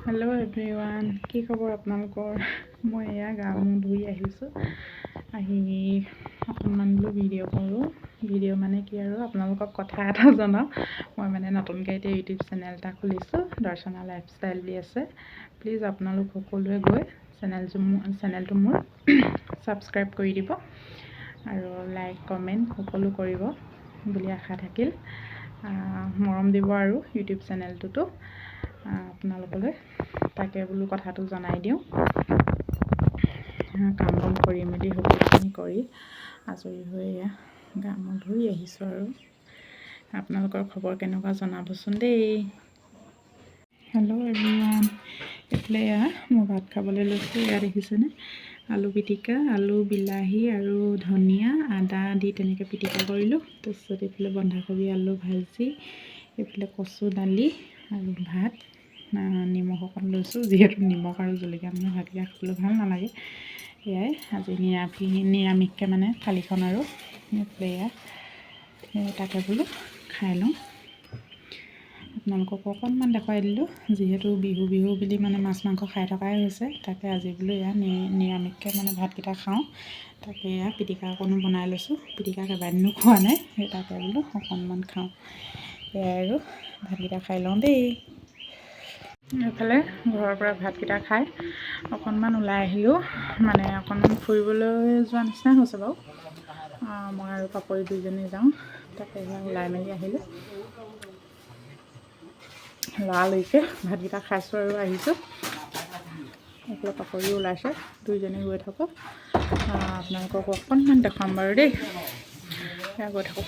Hello' everyone, কি খবৰ আপোনালোকৰ? মই এয়া গা মূৰ ধুই আহিছোঁ। আহি অকণমান বোলো ভিডিঅ' কৰোঁ। ভিডিঅ' মানে কি আৰু আপোনালোকক কথা এটা জনাওঁ। মই মানে নতুনকৈ এতিয়া ইউটিউব চেনেল এটা খুলিছোঁ, দৰ্শনা লাইফষ্টাইল বুলি আছে। প্লিজ আপোনালোক সকলোৱে গৈ চেনেলটো মোৰ ছাবস্ক্ৰাইব কৰি দিব আৰু লাইক কমেণ্ট সকলো কৰিব বুলি আশা থাকিল। মৰম দিব আৰু ইউটিউব চেনেলটোতো আপোনালোকলৈ, তাকে বোলো কথাটো জনাই দিওঁ। কাম বন কৰি মেলি সকলোখিনি কৰি আজৰি হৈ গা মূৰ ধুই আহিছোঁ আৰু আপোনালোকৰ খবৰ কেনেকুৱা জনাবচোন দেই। হেল্ল' এভৰিৱান, এইফালে মই ভাত খাবলৈ লৈছোঁ। এয়া দেখিছেনে, আলু পিটিকা, আলু বিলাহী আৰু ধনিয়া আদা দি তেনেকৈ পিটিকা কৰিলোঁ। তাৰপিছত এইফালে বন্ধাকবি আলু ভাজি, এইফালে কচু দালি আৰু ভাত, নিমখ অকণ লৈছোঁ, যিহেতু নিমখ আৰু জলকীয়া মানে ভাতকেইটা খাবলৈ ভাল নালাগে। এয়াই আজি নিৰামিষকৈ মানে থালিখন আৰু এয়া তাকে বোলো খাই লওঁ। আপোনালোকক অকণমান দেখুৱাই দিলোঁ, যিহেতু বিহু বুলি মানে মাছ মাংস খাই থকাই হৈছে। তাকে আজি বোলো এয়া নিৰামিষকৈ মানে ভাতকেইটা খাওঁ। তাকে এয়া পিটিকা অকণো বনাই লৈছোঁ, পিটিকা কেইবাদিনো খোৱা নাই, সেই তাকে বোলো অকণমান খাওঁ। এয়াই আৰু ভাতকেইটা খাই লওঁ দেই। এইফালে ঘৰৰ পৰা ভাতকেইটা খাই অকণমান ওলাই আহিলোঁ, মানে অকণমান ফুৰিবলৈ যোৱা নিচিনা হৈছে বাৰু। মই আৰু পাপৰি দুইজনী যাওঁ, তাকে ওলাই মেলি আহিলোঁ। লৰালৰিকৈ ভাতকেইটা খাইছোঁ আৰু আহিছোঁ। এইফালে পাপৰিও ওলাইছে, দুইজনী গৈ থাকক। আপোনালোকক অকণমান দেখাম বাৰু দেই, গৈ থাকক।